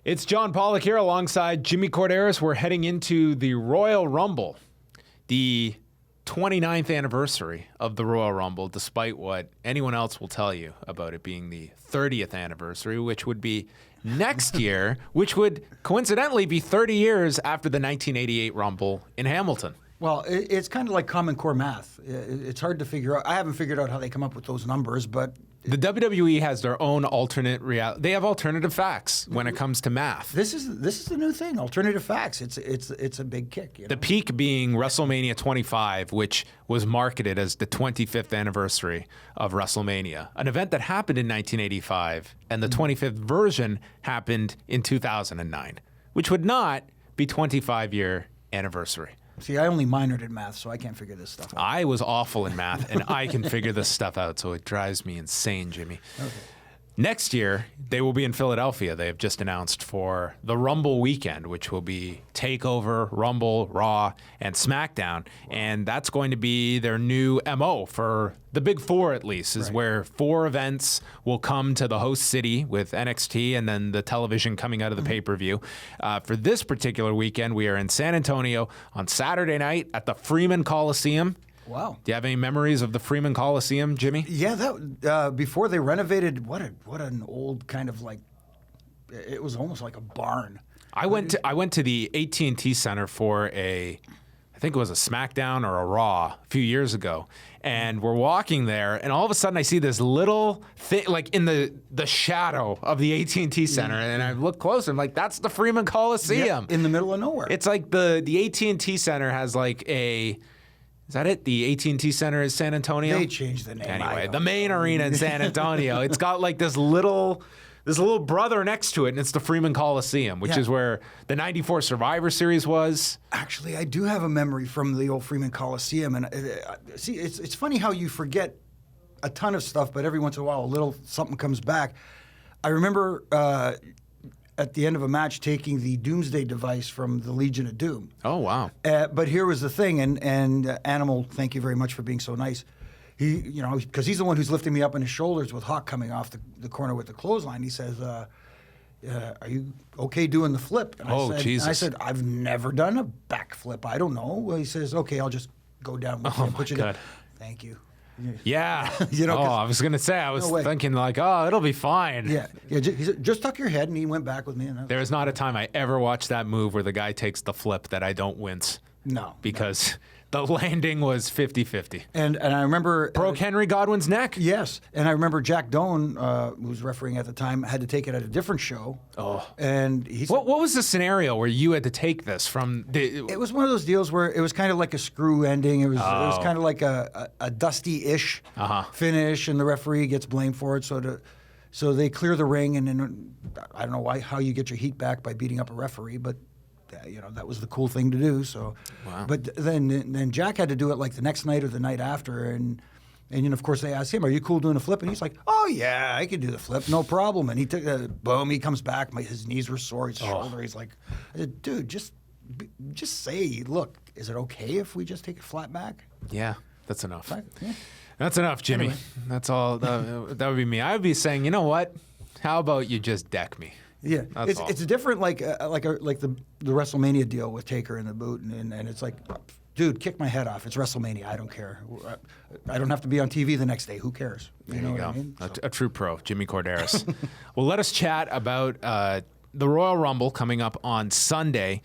It's John Pollock here alongside Jimmy Korderas. We're heading into the Royal Rumble, the 29th anniversary of the Royal Rumble, despite what anyone else will tell you about it being the 30th anniversary, which would be next year, which would coincidentally be 30 years after the 1988 Rumble in Hamilton. Well, it's kind of like Common Core math. It's hard to figure out. I haven't figured out how they come up with those numbers, but... The WWE has their own alternate reality. They have alternative facts when it comes to math. This is the new thing, alternative facts. It's a big kick. You know? The peak being WrestleMania 25, which was marketed as the 25th anniversary of WrestleMania, an event that happened in 1985, and the 25th version happened in 2009, which would not be 25-year anniversary. See, I only minored in math, so I can't figure this stuff out. I was awful in math, and I can figure this stuff out, so it drives me insane, Jimmy. Okay. Next year, they will be in Philadelphia. They have just announced for the Rumble weekend, which will be TakeOver, Rumble, Raw, and SmackDown. And that's going to be their new MO for the Big Four, at least, is where 4 events will come to the host city with NXT and then the television coming out of the pay-per-view. For this particular weekend, we are in San Antonio on Saturday night at the Freeman Coliseum. Wow. Do you have any memories of the Freeman Coliseum, Jimmy? Yeah, that before they renovated, what an old kind of like, it was almost like a barn. I went to the AT&T Center for I think it was a SmackDown or a Raw a few years ago, and we're walking there, and all of a sudden I see this little thing, like in the shadow of the AT&T Center, and I look closer, I'm like, that's the Freeman Coliseum. Yeah, in the middle of nowhere. It's like the AT&T Center has like a... Is that it? The AT&T Center is San Antonio? They changed the name. Anyway, the main arena in San Antonio. It's got like this little brother next to it, and it's the Freeman Coliseum, which is where the 94 Survivor Series was. Actually, I do have a memory from the old Freeman Coliseum. And see, it's funny how you forget a ton of stuff, but every once in a while, a little something comes back. I remember... at the end of a match, taking the Doomsday device from the Legion of Doom. Oh, wow. But here was the thing, and Animal, thank you very much for being so nice. He, because he's the one who's lifting me up on his shoulders with Hawk coming off the corner with the clothesline. He says, are you okay doing the flip? And Jesus. I said, I've never done a back flip. I don't know. Well, he says, okay, I'll just go down with you and put you down. Thank you. Yeah. I was going to say, I was thinking like, it'll be fine. Yeah. He said, just tuck your head, and he went back with me. There is not a time I ever watched that move where the guy takes the flip that I don't wince. No. Because the landing was 50-50. And I remember... Broke Henry Godwin's neck. Yes. And I remember Jack Doan, who was refereeing at the time, had to take it at a different show. Oh. And he said... What was the scenario where you had to take this from... It was one of those deals where it was kind of like a screw ending. It was kind of like a dusty-ish finish, and the referee gets blamed for it. So they clear the ring, and then I don't know how you get your heat back by beating up a referee, but... that was the cool thing to do. So, wow. But then Jack had to do it like the next night or the night after, and of course they asked him, "Are you cool doing a flip?" And he's like, "Oh yeah, I can do the flip, no problem." And he took boom. He comes back. His knees were sore. His shoulder. He's like, I said, "Dude, just say, look, is it okay if we just take it flat back?" Yeah, that's enough. Yeah. That's enough, Jimmy. Anyway. That's all. That would be me. I would be saying, you know what? How about you just deck me? Yeah, it's different, like the WrestleMania deal with Taker in the boot, and it's like, dude, kick my head off. It's WrestleMania. I don't care. I don't have to be on TV the next day. Who cares? There you go. What I mean? A true pro, Jimmy Korderas. Well, let us chat about the Royal Rumble coming up on Sunday.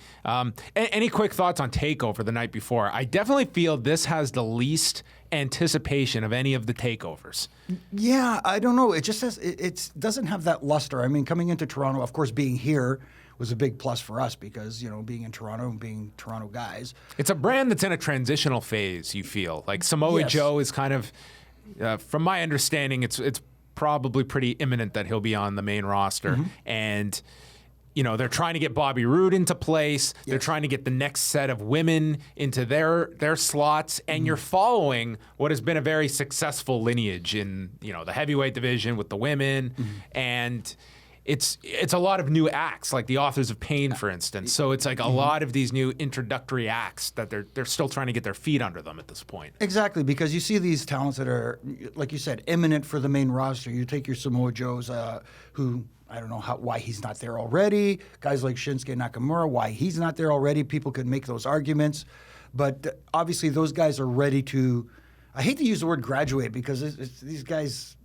Any quick thoughts on TakeOver the night before? I definitely feel this has the least anticipation of any of the takeovers. Yeah, I don't know. It just says it doesn't have that luster. I mean, coming into Toronto, of course, being here was a big plus for us because, being in Toronto and being Toronto guys. It's a brand that's in a transitional phase, you feel. Like Samoa Joe is kind of, from my understanding, it's probably pretty imminent that he'll be on the main roster. Mm-hmm. And they're trying to get Bobby Roode into place. Yes. They're trying to get the next set of women into their slots. And you're following what has been a very successful lineage in, the heavyweight division with the women. Mm-hmm. And it's a lot of new acts, like the Authors of Pain, for instance. So it's like a lot of these new introductory acts that they're still trying to get their feet under them at this point. Exactly, because you see these talents that are, like you said, imminent for the main roster. You take your Samoa Joes, who I don't know why he's not there already. Guys like Shinsuke Nakamura, why he's not there already. People could make those arguments. But obviously those guys are ready to, I hate to use the word graduate because these guys,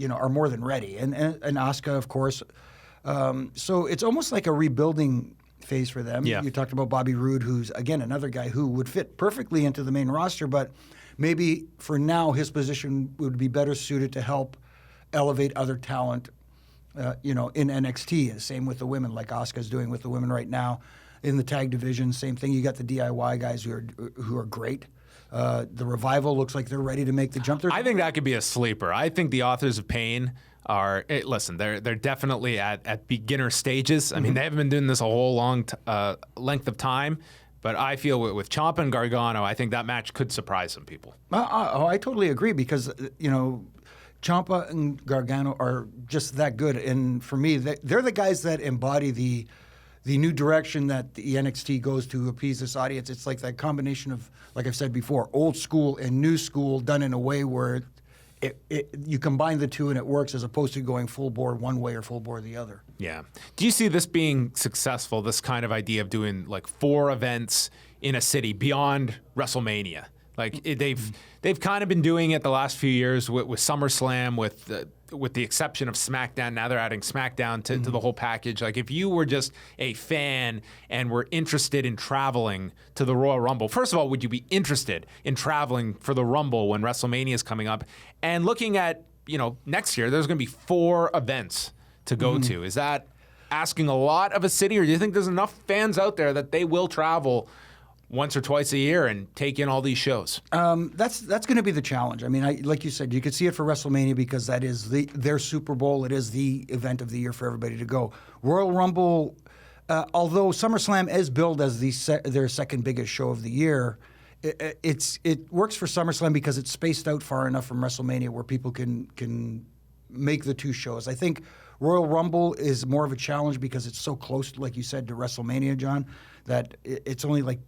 are more than ready. And Asuka, of course. So it's almost like a rebuilding phase for them. Yeah. You talked about Bobby Roode, who's, again, another guy who would fit perfectly into the main roster, but maybe for now his position would be better suited to help elevate other talent, in NXT. Same with the women, like Asuka's doing with the women right now. In the tag division, same thing. You got the DIY guys who are great. The Revival looks like they're ready to make the jump. I think that could be a sleeper. I think the Authors of Pain are, listen, they're definitely at beginner stages. I mean, they haven't been doing this a whole long length of time. But I feel with Ciampa and Gargano, I think that match could surprise some people. I totally agree because, Ciampa and Gargano are just that good. And for me, they're the guys that embody the new direction that the NXT goes to appease this audience. It's like that combination of, like I've said before, old school and new school done in a way where you combine the two and it works as opposed to going full bore one way or full bore the other. Yeah. Do you see this being successful, this kind of idea of doing like 4 events in a city beyond WrestleMania? Like they've kind of been doing it the last few years with SummerSlam, with the exception of SmackDown. Now they're adding SmackDown to the whole package. Like if you were just a fan and were interested in traveling to the Royal Rumble, first of all, would you be interested in traveling for the Rumble when WrestleMania is coming up? And looking at, next year, there's going to be 4 events to go to. Is that asking a lot of a city, or do you think there's enough fans out there that they will travel once or twice a year and take in all these shows? That's going to be the challenge. I mean, like you said, you could see it for WrestleMania because that is their Super Bowl. It is the event of the year for everybody to go. Royal Rumble, although SummerSlam is billed as their second biggest show of the year, it works for SummerSlam because it's spaced out far enough from WrestleMania where people can make the 2 shows. I think Royal Rumble is more of a challenge because it's so close, like you said, to WrestleMania, John, that it's only like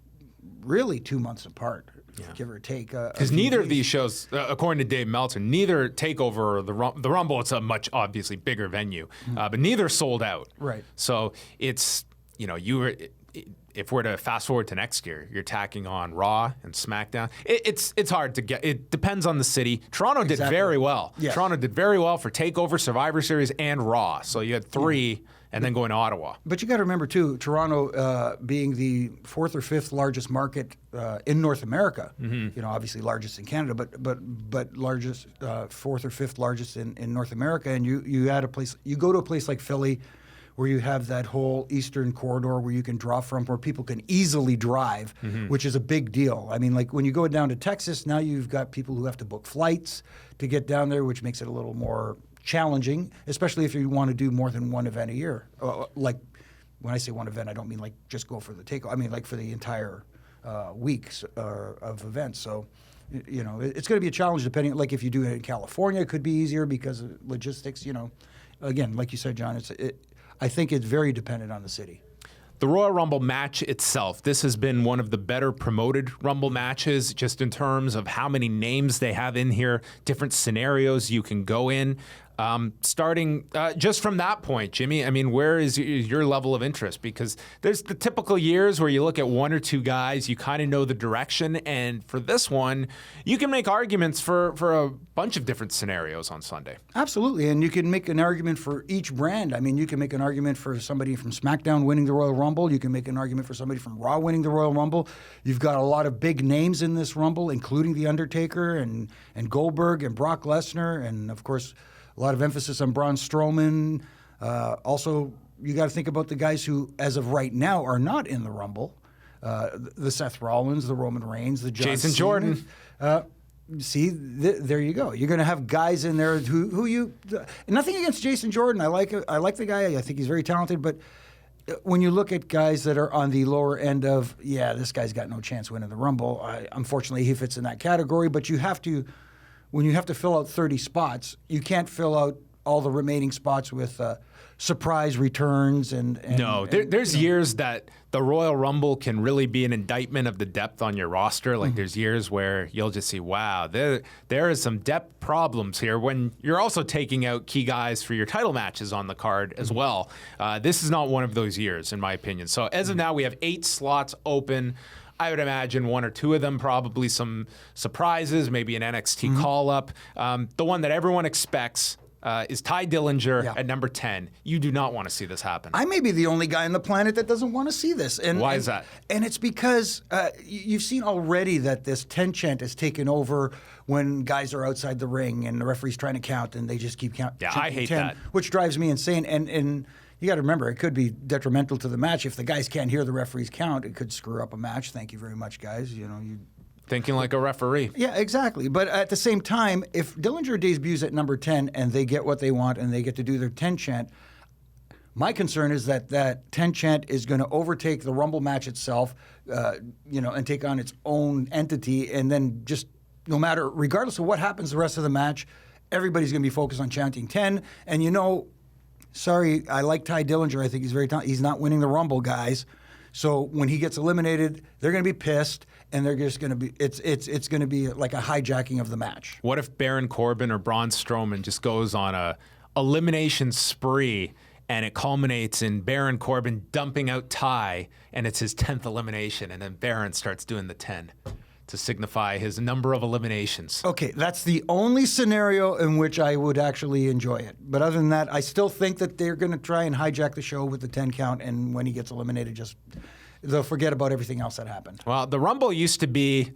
really 2 months apart, give or take. Because neither of these shows, according to Dave Meltzer, neither TakeOver or the Rumble, it's a much obviously bigger venue, but neither sold out. Right. So it's, if we're to fast forward to next year, you're tacking on Raw and SmackDown. It's hard to get. It depends on the city. Toronto did very well. Yes. Toronto did very well for TakeOver, Survivor Series, and Raw. So you had 3. And then going to Ottawa. But you got to remember, too, Toronto being the 4th or 5th largest market in North America, obviously largest in Canada, but largest, 4th or 5th largest in North America. And you go to a place like Philly where you have that whole eastern corridor where you can draw from, where people can easily drive, which is a big deal. I mean, like when you go down to Texas, now you've got people who have to book flights to get down there, which makes it a little more challenging, especially if you want to do more than 1 event a year. Like when I say 1 event, I don't mean like just go for the takeover. I mean like for the entire weeks of events. So, it's going to be a challenge depending. Like if you do it in California, it could be easier because of logistics. Again, like you said, John, I think it's very dependent on the city. The Royal Rumble match itself, this has been one of the better promoted Rumble matches just in terms of how many names they have in here, different scenarios you can go in. Starting just from that point, Jimmy, I mean, where is your level of interest? Because there's the typical years where you look at 1 or 2 guys, you kind of know the direction. And for this one, you can make arguments for a bunch of different scenarios on Sunday. Absolutely. And you can make an argument for each brand. I mean, you can make an argument for somebody from SmackDown winning the Royal Rumble. You can make an argument for somebody from Raw winning the Royal Rumble. You've got a lot of big names in this Rumble, including The Undertaker and Goldberg and Brock Lesnar. And, of course, a lot of emphasis on Braun Strowman. Also, you got to think about the guys who, as of right now, are not in the Rumble. The Seth Rollins, the Roman Reigns, the Jason Jordan. There you go. You're going to have guys in there who you. Nothing against Jason Jordan. I like the guy. I think he's very talented. But when you look at guys that are on the lower end of, this guy's got no chance winning the Rumble. Unfortunately, he fits in that category. But you have to. When you have to fill out 30 spots, you can't fill out all the remaining spots with surprise returns there's years that the Royal Rumble can really be an indictment of the depth on your roster. Like there's years where you'll just see, wow, there is some depth problems here when you're also taking out key guys for your title matches on the card as well. This is not one of those years, in my opinion. So as of now, we have 8 slots open. I would imagine 1 or 2 of them, probably some surprises, maybe an NXT call-up. The one that everyone expects is Ty Dillinger at number 10. You do not want to see this happen. I may be the only guy on the planet that doesn't want to see this. Why is that? And it's because you've seen already that this 10 chant is taken over when guys are outside the ring and the referee's trying to count and they just keep counting. Yeah, I hate 10, that. Which drives me insane. And you got to remember, it could be detrimental to the match. If the guys can't hear the referee's count, it could screw up a match. Thank you very much, guys. Thinking like a referee. Yeah, exactly. But at the same time, if Dillinger debuts at number 10 and they get what they want and they get to do their 10 chant, my concern is that 10 chant is going to overtake the Rumble match itself, and take on its own entity, and then just regardless of what happens the rest of the match, everybody's going to be focused on chanting 10. And sorry, I like Ty Dillinger. I think he's very talented. He's not winning the Rumble, guys. So when he gets eliminated, they're going to be pissed. And they're just going to be, it's going to be like a hijacking of the match. What if Baron Corbin or Braun Strowman just goes on a elimination spree and it culminates in Baron Corbin dumping out Ty and it's his 10th elimination and then Baron starts doing the 10 to signify his number of eliminations? Okay, that's the only scenario in which I would actually enjoy it. But other than that, I still think that they're going to try and hijack the show with the 10 count, and when he gets eliminated, they'll forget about everything else that happened. Well, the Rumble used to be,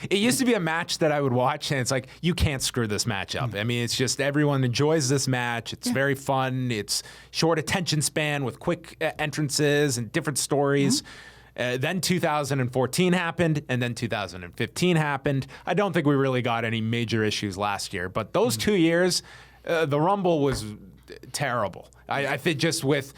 it used to be a match that I would watch, and it's like, you can't screw this match up. I mean, it's just everyone enjoys this match. It's very fun. It's short attention span with quick entrances and different stories. Then 2014 happened, and then 2015 happened. I don't think we really got any major issues last year, but those 2 years, the Rumble was terrible. I think just with...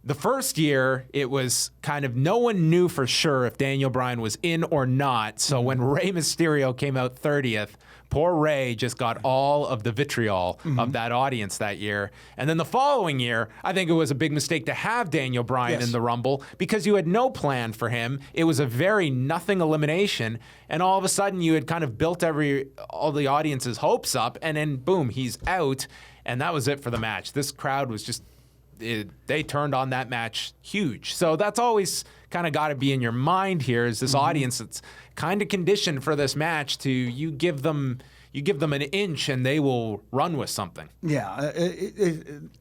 The first year, it was kind of no one knew for sure if Daniel Bryan was in or not. So when Rey Mysterio came out 30th, poor Rey just got all of the vitriol of that audience that year. And then the following year, I think it was a big mistake to have Daniel Bryan in the Rumble because you had no plan for him. It was a very nothing elimination. And all of a sudden, you had kind of built all the audience's hopes up. And then, boom, he's out. And that was it for the match. This crowd was just... they turned on that match huge. So that's always kind of got to be in your mind here is this audience that's kind of conditioned for this match to you give them an inch and they will run with something. Yeah.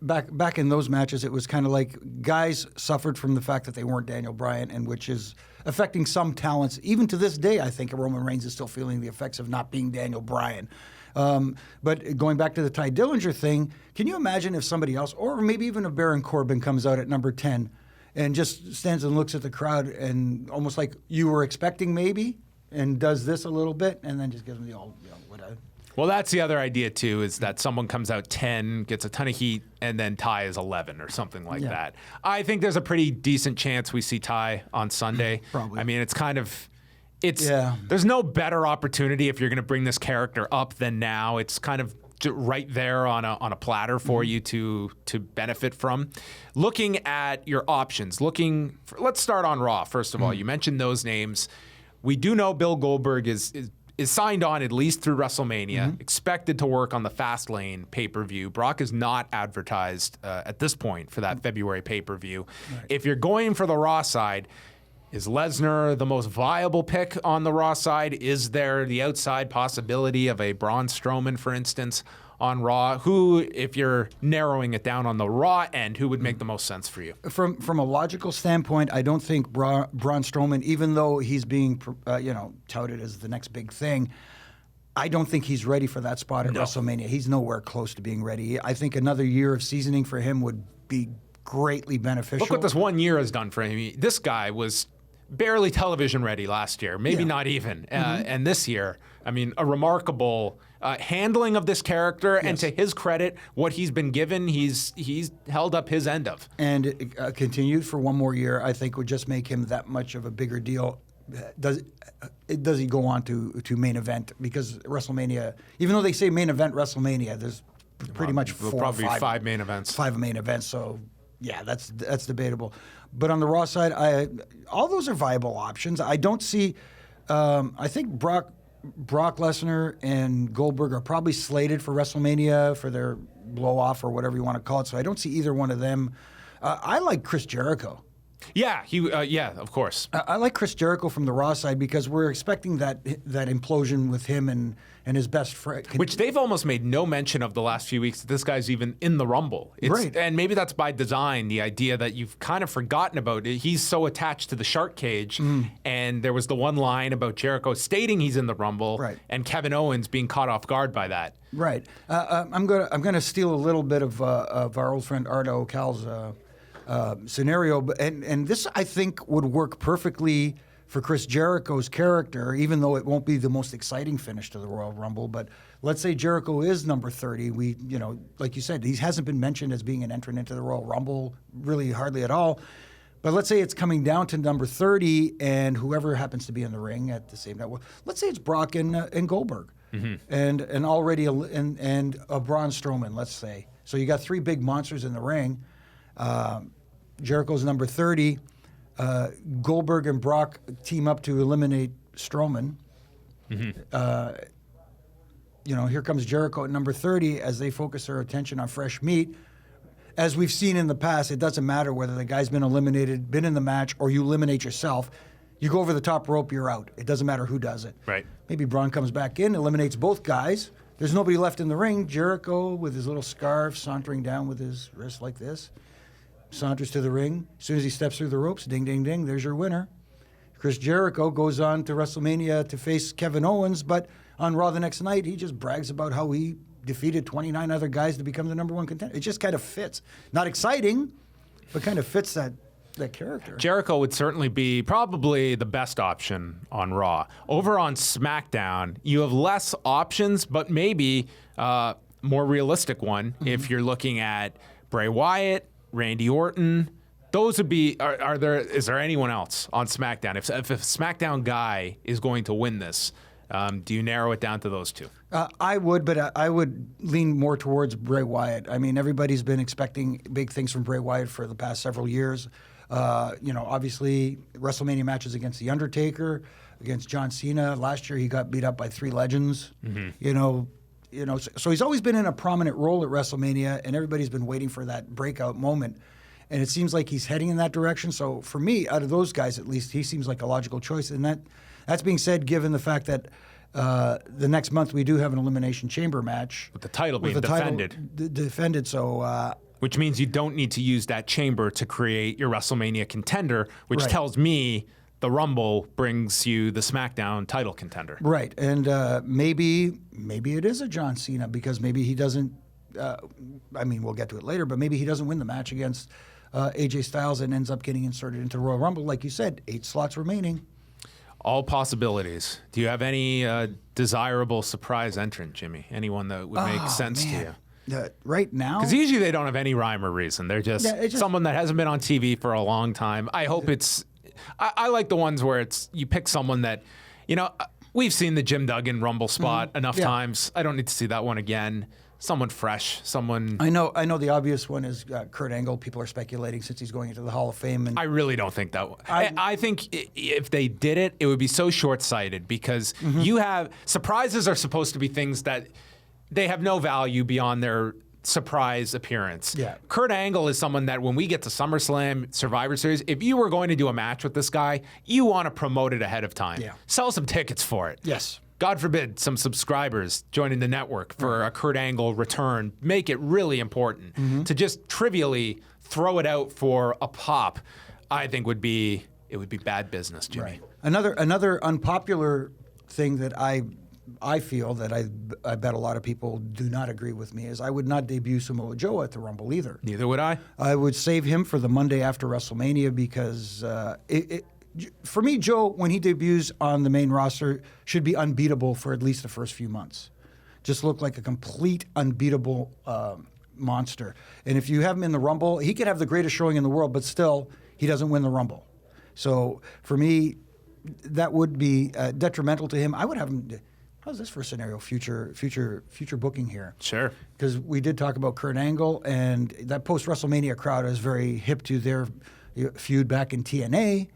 Back in those matches, it was kind of like guys suffered from the fact that they weren't Daniel Bryan, and which is affecting some talents. Even to this day, I think Roman Reigns is still feeling the effects of not being Daniel Bryan. But going back to the Ty Dillinger thing, can you imagine if somebody else, or maybe even if Baron Corbin comes out at number 10 and just stands and looks at the crowd and almost like you were expecting maybe, and does this a little bit and then just gives them the old, whatever. Well, that's the other idea, too, is that someone comes out 10, gets a ton of heat, and then Ty is 11 or something like that. I think there's a pretty decent chance we see Ty on Sunday. Probably. I mean, it's kind of... There's no better opportunity if you're going to bring this character up than now. It's kind of right there on a platter for you to benefit from. Looking at your options, let's start on Raw, first of all. You mentioned those names. We do know Bill Goldberg is signed on at least through WrestleMania, expected to work on the Fastlane pay-per-view. Brock is not advertised at this point for that February pay-per-view. Right. If you're going for the Raw side, is Lesnar the most viable pick on the Raw side? Is there the outside possibility of a Braun Strowman, for instance, on Raw? Who, if you're narrowing it down on the Raw end, who would make the most sense for you? From a logical standpoint, I don't think Braun Strowman, even though he's being touted as the next big thing, I don't think he's ready for that spot at WrestleMania. He's nowhere close to being ready. I think another year of seasoning for him would be greatly beneficial. Look what this 1 year has done for him. This guy was barely television ready last year, maybe not even. And this year, I mean, a remarkable handling of this character. And to his credit, what he's been given, he's held up his end of. And continued for one more year, I think would just make him that much of a bigger deal. Does he go on to main event? Because WrestleMania, even though they say main event WrestleMania, there's pretty much probably five main events. 5 main events. So yeah, that's debatable. But on the Raw side, all those are viable options. I don't see. I think Brock Lesnar and Goldberg are probably slated for WrestleMania for their blow off or whatever you want to call it. So I don't see either one of them. I like Chris Jericho. Yeah, of course. I like Chris Jericho from the Raw side because we're expecting that implosion with him and his best friend. Which they've almost made no mention of the last few weeks that this guy's even in the Rumble. Right. And maybe that's by design, the idea that you've kind of forgotten about it. He's so attached to the shark cage. And there was the one line about Jericho stating he's in the Rumble. Right. And Kevin Owens being caught off guard by that. Right. I'm gonna steal a little bit of our old friend Ardo Cal's scenario, and this I think would work perfectly for Chris Jericho's character, even though it won't be the most exciting finish to the Royal Rumble. But let's say Jericho is number 30. Like you said, he hasn't been mentioned as being an entrant into the Royal Rumble, really hardly at all. But let's say it's coming down to number 30, and whoever happens to be in the ring at the same time. Well, let's say it's Brock and Goldberg, and already a Braun Strowman. Let's say so. You got 3 big monsters in the ring. Jericho's number 30. Goldberg and Brock team up to eliminate Strowman. Here comes Jericho at number 30 as they focus their attention on fresh meat. As we've seen in the past, it doesn't matter whether the guy's been eliminated, been in the match, or you eliminate yourself. You go over the top rope, you're out. It doesn't matter who does it. Right. Maybe Braun comes back in, eliminates both guys. There's nobody left in the ring. Jericho with his little scarf, sauntering down with his wrist like this. Saunters to the ring. As soon as he steps through the ropes, ding, ding, ding, there's your winner. Chris Jericho goes on to WrestleMania to face Kevin Owens, but on Raw the next night, he just brags about how he defeated 29 other guys to become the number 1 contender. It just kind of fits. Not exciting, but kind of fits that character. Jericho would certainly be probably the best option on Raw. Over on SmackDown, you have less options, but maybe more realistic one if you're looking at Bray Wyatt, Randy Orton. Those would be. Is there anyone else on SmackDown? If a SmackDown guy is going to win this, do you narrow it down to those 2? I would, but I would lean more towards Bray Wyatt. I mean, everybody's been expecting big things from Bray Wyatt for the past several years. Obviously, WrestleMania matches against The Undertaker, against John Cena. Last year, he got beat up by 3 legends. So he's always been in a prominent role at WrestleMania, and everybody's been waiting for that breakout moment. And it seems like he's heading in that direction. So for me, out of those guys at least, he seems like a logical choice. And that's being said, given the fact that the next month we do have an Elimination Chamber match. With the title being defended. Defended, so... which means you don't need to use that chamber to create your WrestleMania contender, which tells me the Rumble brings you the SmackDown title contender. Right, and maybe it is a John Cena because maybe he doesn't, we'll get to it later, but maybe he doesn't win the match against AJ Styles and ends up getting inserted into Royal Rumble. Like you said, 8 slots remaining. All possibilities. Do you have any desirable surprise entrant, Jimmy? Anyone that would make sense to you? Right now? Because usually they don't have any rhyme or reason. They're just someone that hasn't been on TV for a long time. I hope it's... I like the ones where you pick someone that, we've seen the Jim Duggan Rumble spot enough times. I don't need to see that one again. Someone fresh, someone... I know the obvious one is Kurt Angle. People are speculating since he's going into the Hall of Fame. And I really don't think that... I think if they did it, it would be so short-sighted because you have... Surprises are supposed to be things that they have no value beyond their surprise appearance. Yeah. Kurt Angle is someone that when we get to SummerSlam, Survivor Series, if you were going to do a match with this guy, you want to promote it ahead of time. Yeah. Sell some tickets for it. Yes. God forbid some subscribers joining the network for a Kurt Angle return. Make it really important. To just trivially throw it out for a pop, I think would be bad business, Jimmy. Right. Another unpopular thing that I feel that I bet a lot of people do not agree with me is I would not debut Samoa Joe at the Rumble either. Neither would I. I would save him for the Monday after WrestleMania because for me, Joe, when he debuts on the main roster, should be unbeatable for at least the first few months. Just look like a complete unbeatable monster. And if you have him in the Rumble, he could have the greatest showing in the world, but still, he doesn't win the Rumble. So for me, that would be detrimental to him. I would have him how's this for a scenario? Future booking here. Sure. Because we did talk about Kurt Angle, and that post-WrestleMania crowd is very hip to their feud back in TNA.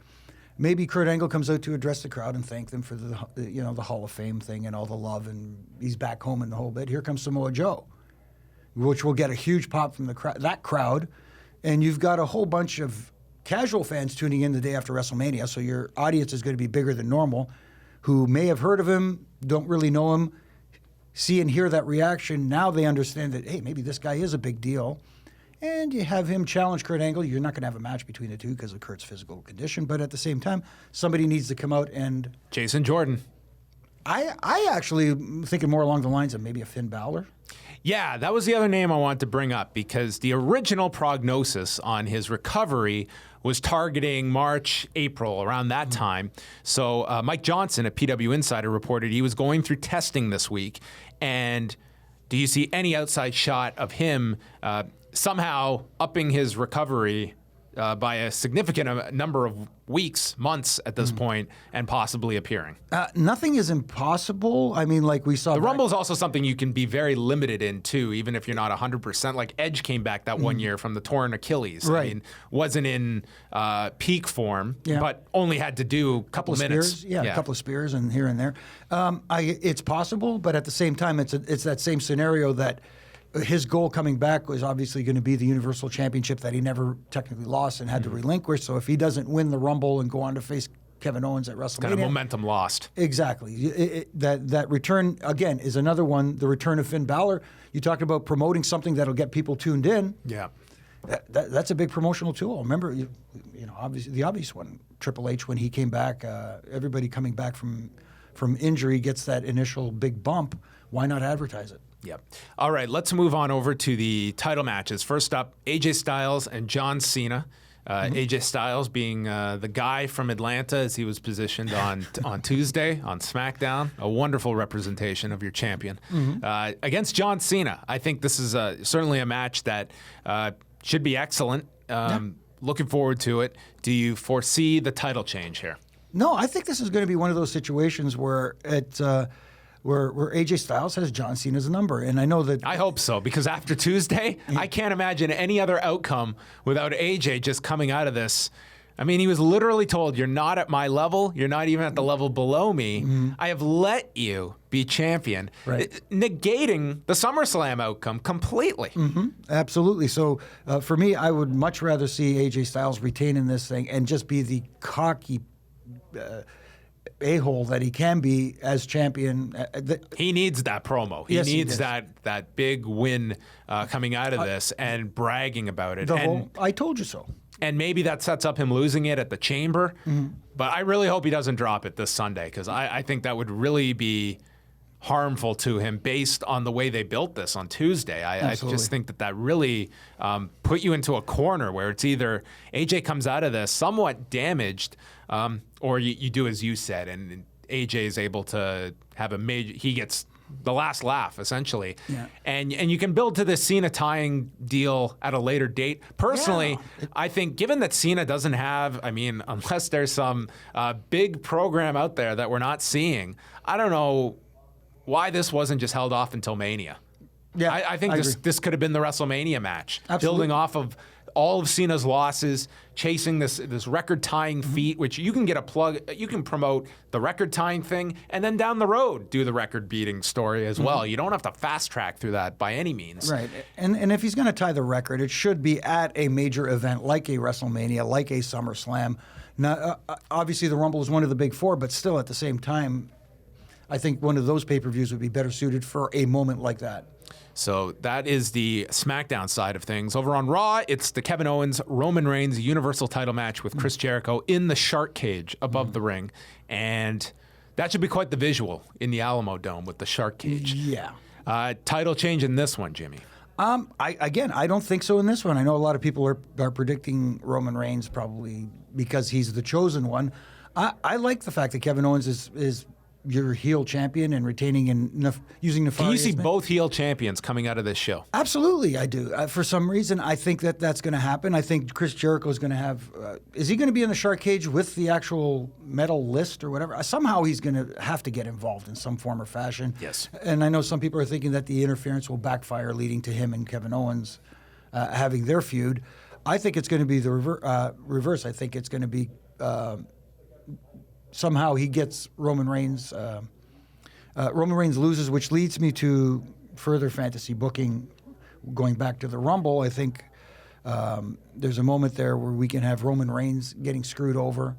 Maybe Kurt Angle comes out to address the crowd and thank them for the Hall of Fame thing and all the love, and he's back home in the whole bit. Here comes Samoa Joe, which will get a huge pop from that crowd, and you've got a whole bunch of casual fans tuning in the day after WrestleMania, so your audience is going to be bigger than normal, who may have heard of him, don't really know him, see and hear that reaction. Now they understand that, hey, maybe this guy is a big deal. And you have him challenge Kurt Angle. You're not going to have a match between the two because of Kurt's physical condition. But at the same time, somebody needs to come out and... Jason Jordan. I actually am thinking more along the lines of maybe a Finn Balor. Yeah, that was the other name I wanted to bring up because the original prognosis on his recovery was targeting March, April, around that time. So Mike Johnson at PW Insider reported he was going through testing this week. And do you see any outside shot of him somehow upping his recovery by a significant number of weeks, months at this point, and possibly appearing? Nothing is impossible. I mean, like we saw... The Rumble is also something you can be very limited in, too, even if you're not 100%. Like Edge came back that 1 year from the torn Achilles. Right. I mean, wasn't in peak form, but only had to do a couple of minutes. Spears, a couple of spears and here and there. It's possible, but at the same time, it's that same scenario that his goal coming back was obviously going to be the Universal Championship that he never technically lost and had to relinquish. So if he doesn't win the Rumble and go on to face Kevin Owens at WrestleMania... Kind of momentum lost. Exactly. That return, again, is another one, the return of Finn Balor. You talked about promoting something that'll get people tuned in. Yeah. That's a big promotional tool. Remember, obviously the obvious one, Triple H, when he came back, everybody coming back from injury gets that initial big bump. Why not advertise it? Yep. All right, let's move on over to the title matches. First up, AJ Styles and John Cena. AJ Styles being the guy from Atlanta as he was positioned on Tuesday on SmackDown. A wonderful representation of your champion. Against John Cena. I think this is certainly a match that should be excellent. Looking forward to it. Do you foresee the title change here? No, I think this is going to be one of those situations where where AJ Styles has John Cena's number. And I know that... I hope so, because after Tuesday, I can't imagine any other outcome without AJ just coming out of this. I mean, he was literally told, you're not at my level. You're not even at the level below me. I have let you be champion. Right. Negating the SummerSlam outcome completely. Absolutely. So for me, I would much rather see AJ Styles retain in this thing and just be the cocky... a-hole that he can be as champion. He needs that promo. He needs that big win coming out of this and bragging about it. I told you so. And maybe that sets up him losing it at the Chamber. But I really hope he doesn't drop it this Sunday because I think that would really be harmful to him based on the way they built this on Tuesday. I just think that really put you into a corner where it's either AJ comes out of this somewhat damaged or you do as you said, and AJ is able to have he gets the last laugh, essentially. Yeah. And you can build to the Cena tying deal at a later date. Personally, I think given that Cena doesn't have, unless there's some big program out there that we're not seeing, I don't know why this wasn't just held off until Mania. Yeah, I think this could have been the WrestleMania match. Absolutely. Building off of all of Cena's losses, chasing this record-tying feat, which you can get a plug, you can promote the record-tying thing, and then down the road do the record-beating story as well. You don't have to fast-track through that by any means. Right. And if he's going to tie the record, it should be at a major event like a WrestleMania, like a SummerSlam. Now, obviously, the Rumble is one of the big four, but still at the same time, I think one of those pay-per-views would be better suited for a moment like that. So that is the SmackDown side of things. Over on Raw, it's the Kevin Owens, Roman Reigns Universal title match with Chris Jericho in the shark cage above the ring. And that should be quite the visual in the Alamo Dome with the shark cage. Yeah. Title change in this one, Jimmy. I don't think so in this one. I know a lot of people are predicting Roman Reigns probably because he's the chosen one. I like the fact that Kevin Owens is your heel champion and retaining and using Nefarious. Can you see Man. both heel champions coming out of this show? Absolutely, I do. For some reason, I think that's going to happen. I think Chris Jericho is going to have. Is he going to be in the shark cage with the actual medal list or whatever? Somehow he's going to have to get involved in some form or fashion. Yes. And I know some people are thinking that the interference will backfire, leading to him and Kevin Owens having their feud. I think it's going to be the reverse. I think it's going to be. Somehow he gets Roman Reigns. Roman Reigns loses, which leads me to further fantasy booking. Going back to the Rumble, I think there's a moment there where we can have Roman Reigns getting screwed over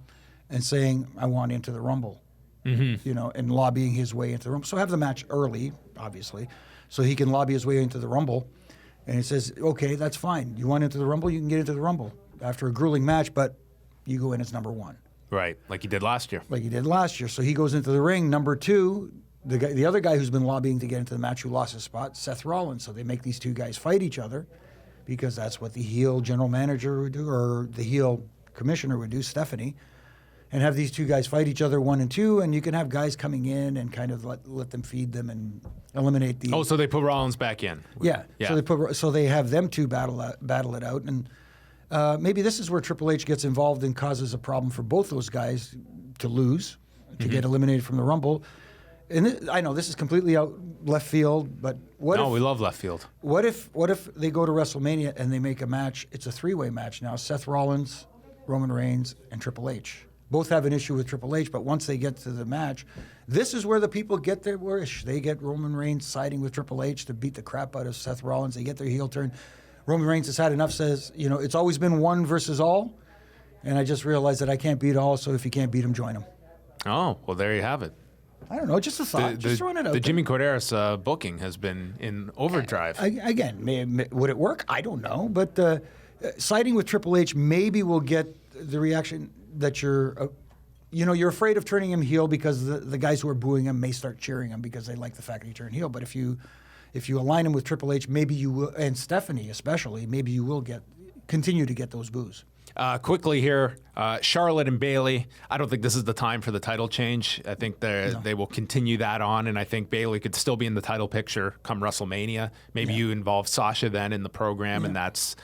and saying, "I want into the Rumble," and lobbying his way into the Rumble. So have the match early, obviously, so he can lobby his way into the Rumble. And he says, "Okay, that's fine. You want into the Rumble? You can get into the Rumble after a grueling match, but you go in as number one." Right, like he did last year. So he goes into the ring. Number two, the other guy who's been lobbying to get into the match who lost his spot, Seth Rollins. So they make these two guys fight each other because that's what the heel general manager would do, or the heel commissioner would do, Stephanie, and have these two guys fight each other 1 and 2, and you can have guys coming in and kind of let them feed them and eliminate the. Oh, so they put Rollins back in. Yeah. So they have them two battle it out, and maybe this is where Triple H gets involved and causes a problem for both those guys to lose, to get eliminated from the Rumble. And I know this is completely out left field, but we love left field. What if they go to WrestleMania and they make a match? It's a 3-way match now. Seth Rollins, Roman Reigns, and Triple H. Both have an issue with Triple H, but once they get to the match, this is where the people get their wish. They get Roman Reigns siding with Triple H to beat the crap out of Seth Rollins. They get their heel turn. Roman Reigns has had enough, says, it's always been one versus all, and I just realized that I can't beat all, so if you can't beat him, join him. Oh, well, there you have it. I don't know, just a thought, just throwing it out The there. Jimmy Korderas booking has been in overdrive. Again, would it work? I don't know, but siding with Triple H maybe will get the reaction that you're afraid of turning him heel because the guys who are booing him may start cheering him because they like the fact that he turned heel, but if you align him with Triple H, maybe you will, and Stephanie especially, maybe you will continue to get those boos. Quickly here, Charlotte and Bayley. I don't think this is the time for the title change. I think they will continue that on, and I think Bayley could still be in the title picture come WrestleMania. Maybe you involve Sasha then in the program, and that's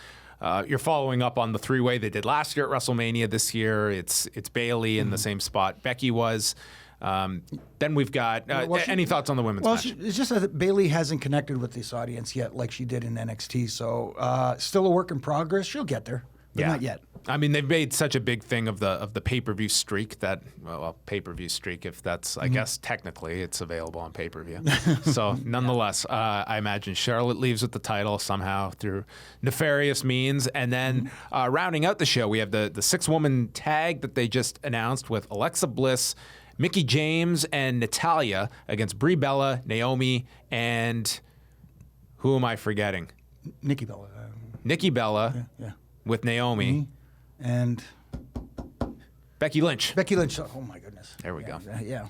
you're following up on the 3-way they did last year at WrestleMania. This year, it's Bayley in the same spot Becky was. Then we've got any thoughts on the women's match? It's just that Bayley hasn't connected with this audience yet like she did in NXT, so still a work in progress. She'll get there, but not yet. I mean, they've made such a big thing of the pay-per-view streak that, pay-per-view streak, if that's, I guess technically it's available on pay-per-view. So nonetheless, I imagine Charlotte leaves with the title somehow through nefarious means. And then rounding out the show, we have the 6-woman tag that they just announced with Alexa Bliss, Mickie James, and Natalya against Brie Bella, Naomi, and who am I forgetting? Nikki Bella. Nikki Bella with Naomi. And Becky Lynch. Oh, my goodness. There we go. Yeah.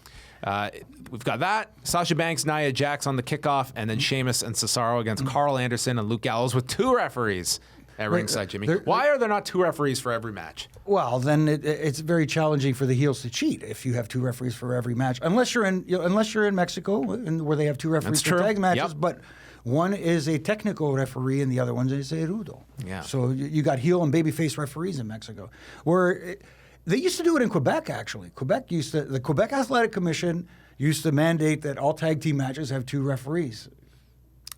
We've got that. Sasha Banks, Nia Jax on the kickoff, and then Sheamus and Cesaro against Karl Anderson and Luke Gallows with 2 referees at ringside, Jimmy. Why are there not 2 referees for every match? Well, then it's very challenging for the heels to cheat if you have 2 referees for every match, unless you're in Mexico, where they have 2 referees for tag matches. Yep. But one is a technical referee and the other one is a rudo. Yeah. So you got heel and babyface referees in Mexico, where they used to do it in Quebec. Actually, the Quebec Athletic Commission used to mandate that all tag team matches have 2 referees.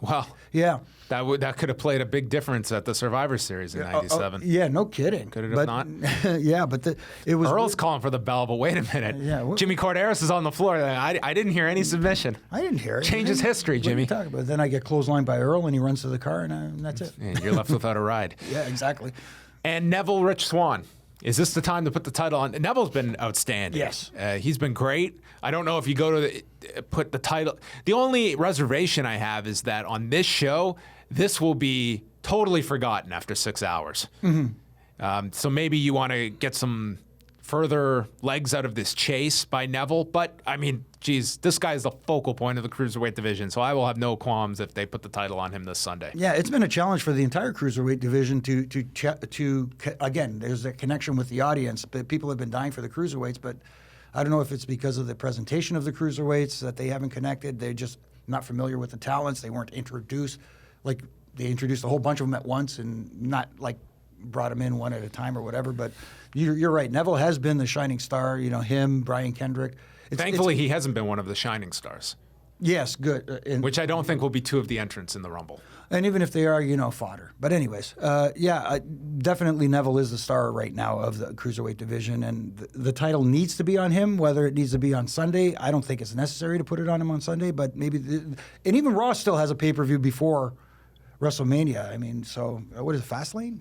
Well, yeah, that could have played a big difference at the Survivor Series in '97. Yeah, no kidding. Could it have not? Yeah, but it was. Earl's calling for the bell, but wait a minute. Yeah, Jimmy Korderas is on the floor. I didn't hear any submission. I didn't hear it. Changes history, Jimmy. What are you talking about? Then I get clotheslined by Earl, and he runs to the car, and that's it. And you're left without a ride. Yeah, exactly. And Neville, Rich Swann. Is this the time to put the title on? Neville's been outstanding. Yes. He's been great. I don't know if you go to put the title. The only reservation I have is that on this show, this will be totally forgotten after 6 hours. Mm-hmm. So maybe you want to get some further legs out of this chase by Neville. But, I mean, geez, this guy is the focal point of the Cruiserweight division, so I will have no qualms if they put the title on him this Sunday. Yeah, it's been a challenge for the entire Cruiserweight division to again, there's a connection with the audience. But people have been dying for the Cruiserweights, but I don't know if it's because of the presentation of the cruiserweights that they haven't connected. They're just not familiar with the talents. They weren't introduced. Like, they introduced a whole bunch of them at once and not, like, brought them in one at a time or whatever. But you're right. Neville has been the shining star. You know, him, Brian Kendrick. Thankfully, he hasn't been one of the shining stars. Yes, good. Which I don't think will be two of the entrants in the Rumble. And even if they are, you know, fodder. But anyways, definitely Neville is the star right now of the Cruiserweight division. And the title needs to be on him, whether it needs to be on Sunday. I don't think it's necessary to put it on him on Sunday, but maybe. And even Raw still has a pay-per-view before WrestleMania. I mean, so what is it, Fastlane?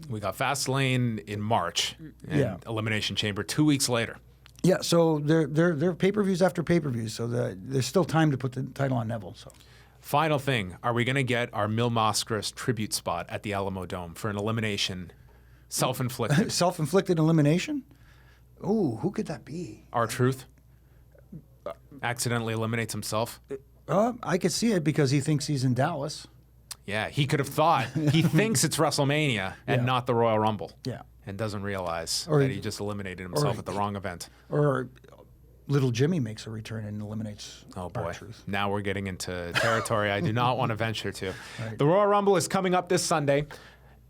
We got Fastlane in March and Elimination Chamber 2 weeks later. Yeah, so they're pay-per-views after pay-per-views, so there's still time to put the title on Neville. So, final thing, are we going to get our Mil Máscaras tribute spot at the Alamo Dome for an elimination, self-inflicted? Self-inflicted elimination? Ooh, who could that be? R-Truth accidentally eliminates himself. I could see it because he thinks he's in Dallas. Yeah, he could have thought. He thinks it's WrestleMania and not the Royal Rumble. Yeah. And doesn't realize that he just eliminated himself at the wrong event. Or little Jimmy makes a return and eliminates R-Truth. Now we're getting into territory I do not want to venture to. Right. The Royal Rumble is coming up this Sunday.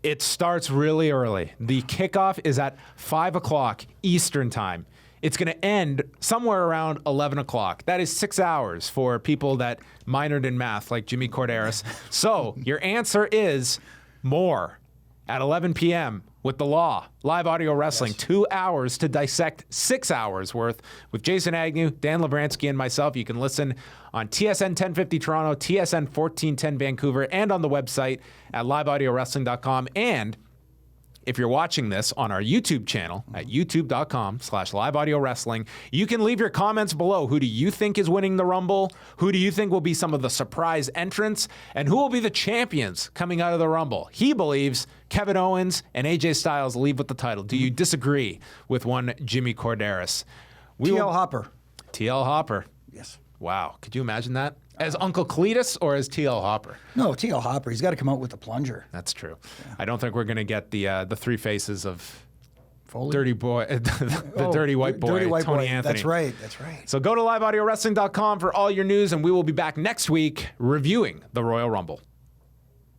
It starts really early. The kickoff is at 5 o'clock Eastern time. It's going to end somewhere around 11 o'clock. That is 6 hours for people that minored in math like Jimmy Korderas. So your answer is more at 11 p.m. with The Law, live audio wrestling, 2 hours to dissect 6 hours worth with Jason Agnew, Dan Lavransky, and myself. You can listen on TSN 1050 Toronto, TSN 1410 Vancouver, and on the website at liveaudiowrestling.com. And if you're watching this on our YouTube channel at youtube.com/liveaudiowrestling, you can leave your comments below. Who do you think is winning the Rumble? Who do you think will be some of the surprise entrants? And who will be the champions coming out of the Rumble? He believes Kevin Owens and AJ Styles leave with the title. Do you disagree with one Jimmy Korderas? TL Hopper. TL Hopper. Yes. Wow. Could you imagine that? As Uncle Cletus or as TL Hopper? No, TL Hopper. He's got to come out with the plunger. That's true. Yeah. I don't think we're going to get the three faces of Foley? Dirty Boy, the dirty white boy, dirty white Tony boy. Anthony. That's right. That's right. So go to liveaudiowrestling.com for all your news, and we will be back next week reviewing the Royal Rumble.